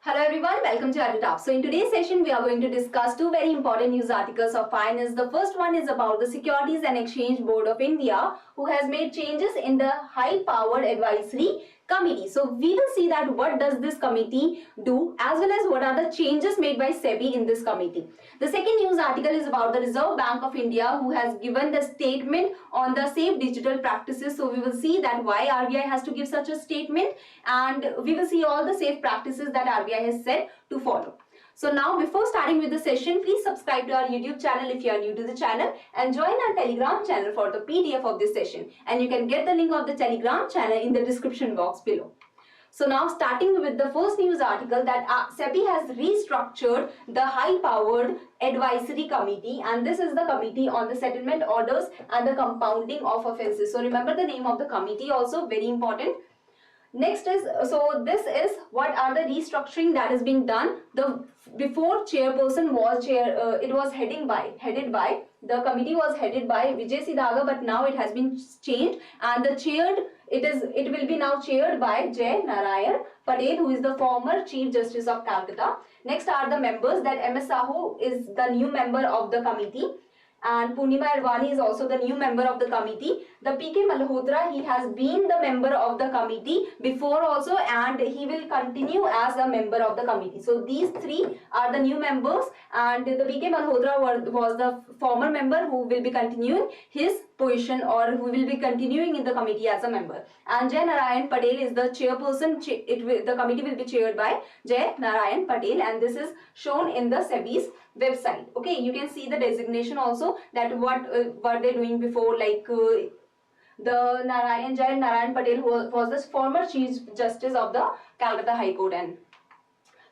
Hello everyone, welcome to EduTap. So in today's session, we are going to discuss two very important news articles of finance. The first one is about the Securities and Exchange Board of India, who has made changes in the high-powered advisory committee. So we will see that what does this committee do, as well as what are the changes made by SEBI in this committee. The second news article is about the Reserve Bank of India, who has given the statement on the safe digital practices. So we will see that why RBI has to give such a statement, and we will see all the safe practices that RBI has said to follow. So now, before starting with the session, please subscribe to our YouTube channel if you are new to the channel, and join our Telegram channel for the PDF of this session. And you can get the link of the Telegram channel in the description box below. So now, starting with the first news article, that SEBI has restructured the high-powered advisory committee, and this is the committee on the settlement orders and the compounding of offences. So remember the name of the committee also, very important. Next is, so this is what are the restructuring that is being done. The before chairperson was it was headed by the committee was headed by Vijay Sidhaga, but now it has been changed, and it will be now chaired by Jai Narayan Patel, who is the former Chief Justice of Calcutta. Next are the members, that MS Sahu is the new member of the committee, and Purnima Irvani is also the new member of the committee. The PK Malhotra, he has been the member of the committee before also, and he will continue as a member of the committee. So these three are the new members, and the PK Malhotra was the former member who will be continuing his position, or who will be continuing in the committee as a member. And Jai Narayan Patel is the chairperson. The committee will be chaired by Jai Narayan Patel, and this is shown in the SEBI's website. Okay, you can see the designation also, that what they're doing before, like the Jai Narayan Patel, who was the former Chief Justice of the Calcutta High Court. And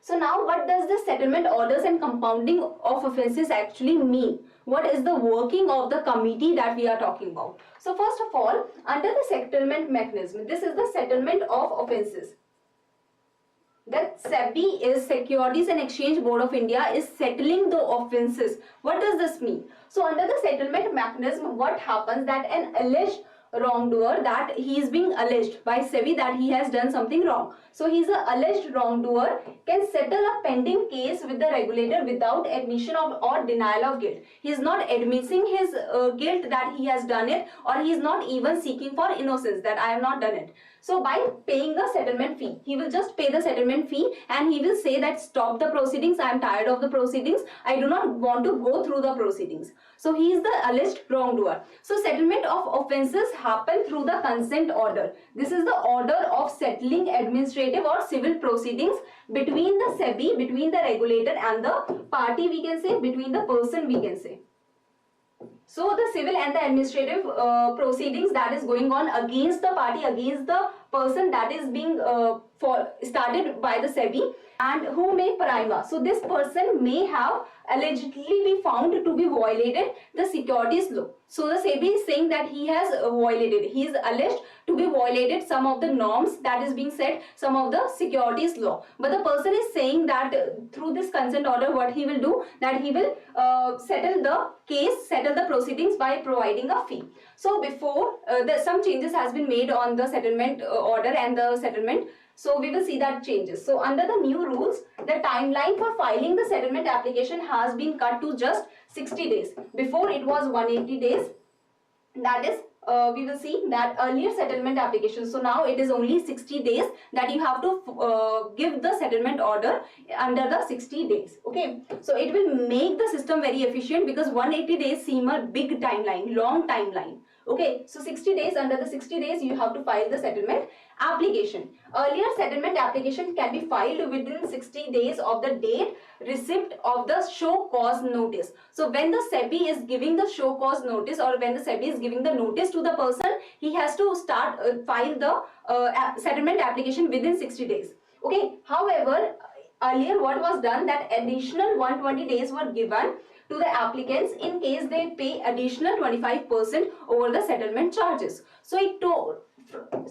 so now, what does the settlement orders and compounding of offences actually mean? What is the working of the committee that we are talking about? So first of all, under the settlement mechanism, this is the settlement of offences. That SEBI is Securities and Exchange Board of India is settling the offences. What does this mean? So under the settlement mechanism, what happens, that an alleged wrongdoer, that he is being alleged by SEBI that he has done something wrong. So he is an alleged wrongdoer, can settle a pending case with the regulator without admission of or denial of guilt. He is not admitting his guilt that he has done it, or he is not even seeking for innocence, that I have not done it. So by paying the settlement fee, he will just pay the settlement fee, and he will say that stop the proceedings, I am tired of the proceedings, I do not want to go through the proceedings. So he is the alleged wrongdoer. So settlement of offences happen through the consent order. This is the order of settling administrative or civil proceedings between the SEBI, between the regulator and the party, we can say, between the person, we can say. So the civil and the administrative proceedings that is going on against the party, against the person, that is being started by the SEBI, and who may prima. So this person may have allegedly be found to be violated the securities law. So the SEBI is saying that he has violated, he is alleged to be violated some of the norms that is being said, some of the securities law. But the person is saying that through this consent order, what he will do, that he will settle the case, settle the proceedings by providing a fee. So before some changes has been made on the settlement order and the settlement. So we will see that changes. So under the new rules, the timeline for filing the settlement application has been cut to just 60 days. Before it was 180 days. That is, we will see that earlier settlement application. So now it is only 60 days that you have to give the settlement order under the 60 days. Okay. So it will make the system very efficient, because 180 days seem a big timeline, long timeline. Okay, so 60 days, under the 60 days you have to file the settlement application. Earlier settlement application can be filed within 60 days of the date receipt of the show cause notice. So when the SEBI is giving the show cause notice, or when the SEBI is giving the notice to the person, he has to start file the settlement application within 60 days. Okay, however, earlier what was done, that additional 120 days were given to the applicants in case they pay additional 25% over the settlement charges. So it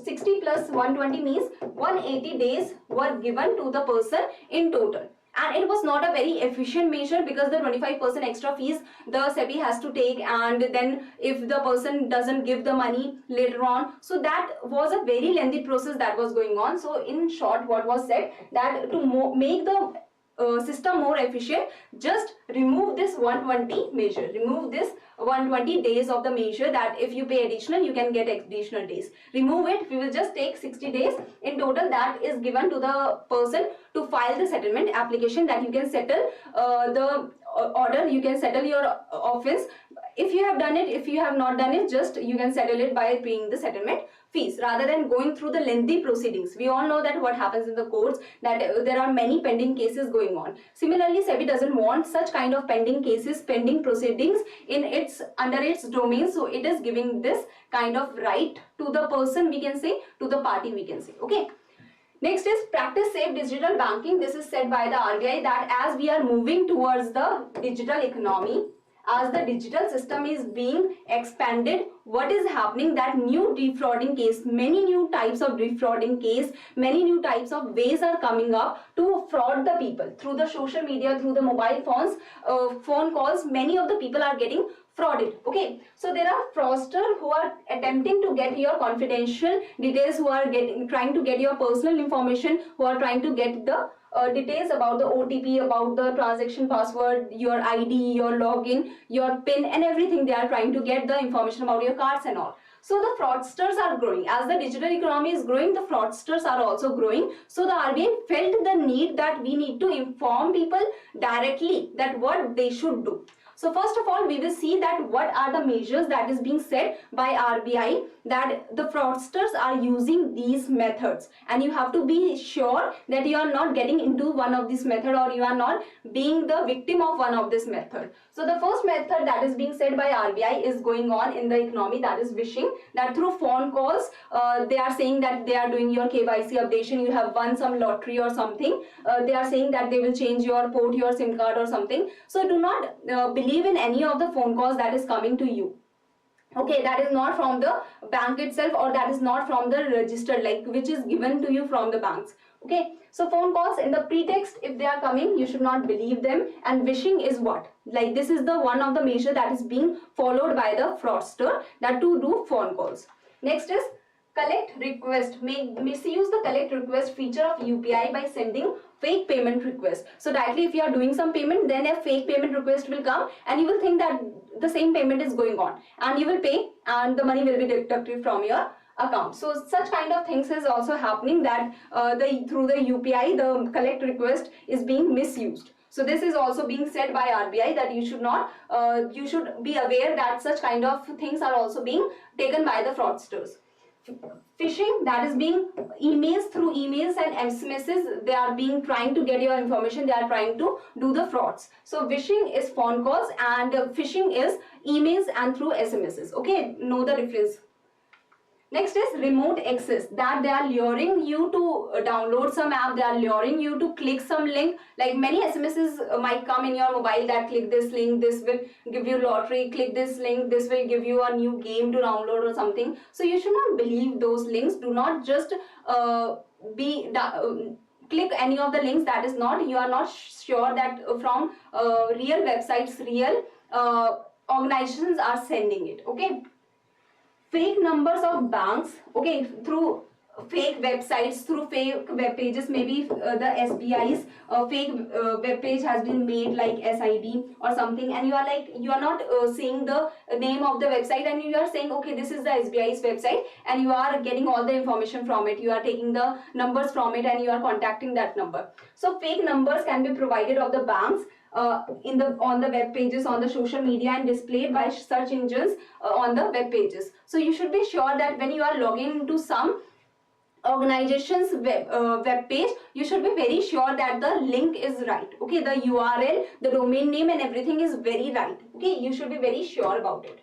60 plus 120 means 180 days were given to the person in total. and it was not a very efficient measure because the 25% extra fees the SEBI has to take, and then if the person doesn't give the money later on, so that was a very lengthy process that was going on. So in short, what was said, that to make the system more efficient, just remove this 120 measure, remove this 120 days of the measure, that if you pay additional you can get additional days. Remove it. We will just take 60 days in total that is given to the person to file the settlement application, that you can settle the order, you can settle your offense. If you have done it, if you have not done it, just you can settle it by paying the settlement fees rather than going through the lengthy proceedings. We all know that what happens in the courts, that there are many pending cases going on. Similarly, SEBI doesn't want such kind of pending cases, pending proceedings in its under its domain, so it is giving this kind of right to the person, we can say, to the party, we can say. Okay. Next is practice safe digital banking. This is said by the RBI that as we are moving towards the digital economy, as the digital system is being expanded, what is happening, that new defrauding case, many new types of defrauding case, many new types of ways are coming up to fraud the people through the social media, through the mobile phones, phone calls. Many of the people are getting frauded. Okay, so there are fraudsters who are attempting to get your confidential details, who are trying to get your personal information, who are trying to get the details about the OTP, about the transaction password, your ID, your login, your PIN, and everything. They are trying to get the information about your cards and all. So the fraudsters are growing. As the digital economy is growing, the fraudsters are also growing. So the RBI felt the need that we need to inform people directly that what they should do. So first of all, we will see that what are the measures that is being said by RBI, that the fraudsters are using these methods, and you have to be sure that you are not getting into one of these methods, or you are not being the victim of one of this method. So the first method that is being said by RBI is going on in the economy, that is phishing, that through phone calls they are saying that they are doing your KYC updation, you have won some lottery or something. They are saying that they will change your port, your SIM card or something. So do not believe in any of the phone calls that is coming to you. Okay, that is not from the bank itself, or that is not from the registered, like which is given to you from the banks. Okay, so phone calls in the pretext, if they are coming, you should not believe them. And phishing is what, like this is the one of the measure that is being followed by the fraudster, that to do phone calls. Next is collect request. Misuse the collect request feature of UPI by sending fake payment request. So directly if you are doing some payment, then a fake payment request will come, and you will think that the same payment is going on, and you will pay, and the money will be deducted from your account. So such kind of things is also happening, that through the UPI the collect request is being misused. So this is also being said by RBI that you should not, you should be aware that such kind of things are also being taken by the fraudsters. Phishing, that is being emails, through emails and SMSs, they are being trying to get your information, they are trying to do the frauds. So phishing is phone calls, and phishing is emails and through SMSs. Okay, know the difference. Next is remote access, that they are luring you to download some app, they are luring you to click some link. Like many SMSs might come in your mobile that click this link, this will give you lottery, click this link, this will give you a new game to download or something. So you should not believe those links. Do not just click any of the links that is not, you are not sure that from real websites, real organizations are sending it. Okay. Fake numbers of banks, okay, through fake websites, through fake web pages. Maybe the SBI's fake web page has been made like SIB or something, and you are like, you are not seeing the name of the website, and you are saying, okay, this is the SBI's website, and you are getting all the information from it, you are taking the numbers from it, and you are contacting that number. So fake numbers can be provided of the banks on the web pages, on the social media, and displayed by search engines on the web pages. So you should be sure that when you are logging into some organization's web page, you should be very sure that the link is right. Okay, the URL, the domain name and everything is very right. Okay, you should be very sure about it.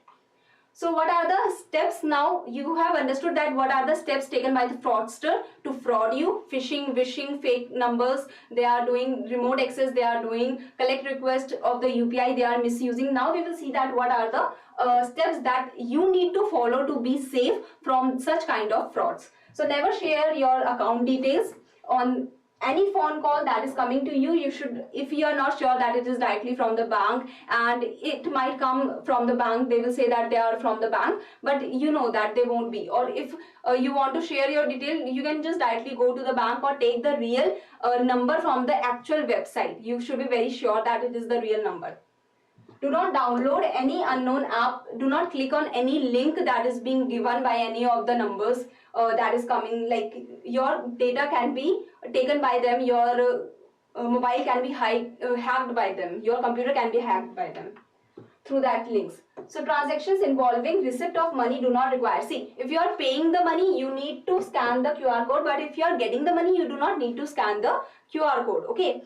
So what are the steps now? You have understood that what are the steps taken by the fraudster to fraud you. Phishing, wishing, fake numbers, they are doing remote access, they are doing collect request of the UPI, they are misusing. Now we will see that what are the steps that you need to follow to be safe from such kind of frauds. So never share your account details on any phone call that is coming to you, you should, if you are not sure that it is directly from the bank, and it might come from the bank, they will say that they are from the bank, but you know that they won't be. Or if you want to share your detail, you can just directly go to the bank or take the real number from the actual website. You should be very sure that it is the real number. Do not download any unknown app. Do not click on any link that is being given by any of the numbers that is coming. Like, your data can be taken by them, your mobile can be hacked by them, your computer can be hacked by them through that links. So transactions involving receipt of money do not require. See, if you are paying the money, you need to scan the QR code, but if you are getting the money, you do not need to scan the QR code. Okay.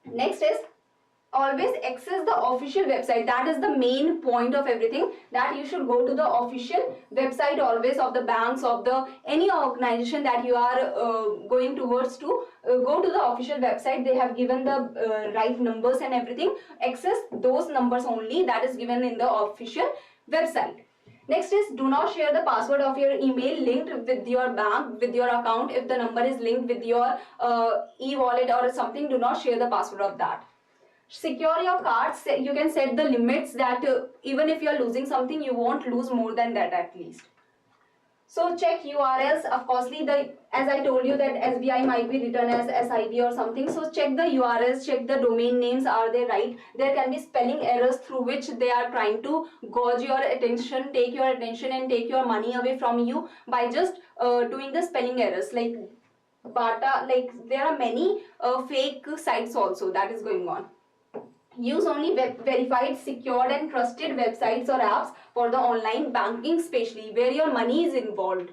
Next is, always access the official website. That is the main point of everything, that you should go to the official website always of the banks, of the any organization that you are going towards to. Go to the official website. They have given the right numbers and everything. Access those numbers only that is given in the official website. Next is, do not share the password of your email linked with your bank, with your account. If the number is linked with your e-wallet or something, do not share the password of that. Secure your cards. You can set the limits that even if you are losing something, you won't lose more than that at least. So check URLs. Of course, as I told you that SBI might be written as SIB or something. So check the URLs, check the domain names, are they right? There can be spelling errors through which they are trying to gauge your attention, take your attention and take your money away from you by just doing the spelling errors. Like Bata, like there are many fake sites also that is going on. Use only verified, secured and trusted websites or apps for the online banking, especially where your money is involved.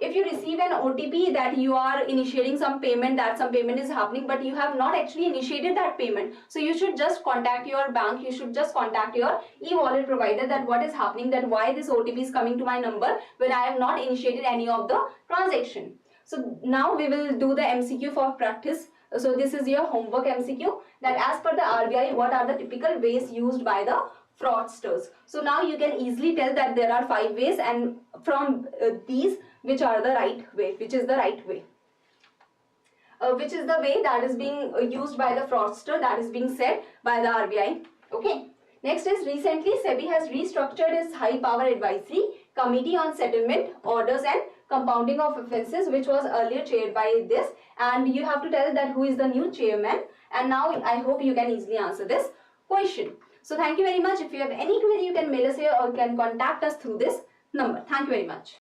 If you receive an OTP that you are initiating some payment, that some payment is happening, but you have not actually initiated that payment, so you should just contact your bank, you should just contact your e-wallet provider that what is happening, that why this OTP is coming to my number when I have not initiated any of the transaction. So now we will do the MCQ for practice. So this is your homework MCQ, that as per the RBI, what are the typical ways used by the fraudsters. So now you can easily tell that there are 5 ways, and from these, which are the right way, which is the right way. Which is the way that is being used by the fraudster, that is being said by the RBI. Okay. Next is, recently SEBI has restructured its high power advisory committee on settlement, orders and compounding of offences, which was earlier chaired by this, and you have to tell that who is the new chairman. And now I hope you can easily answer this question. So thank you very much. If you have any query, you can mail us here or can contact us through this number. Thank you very much.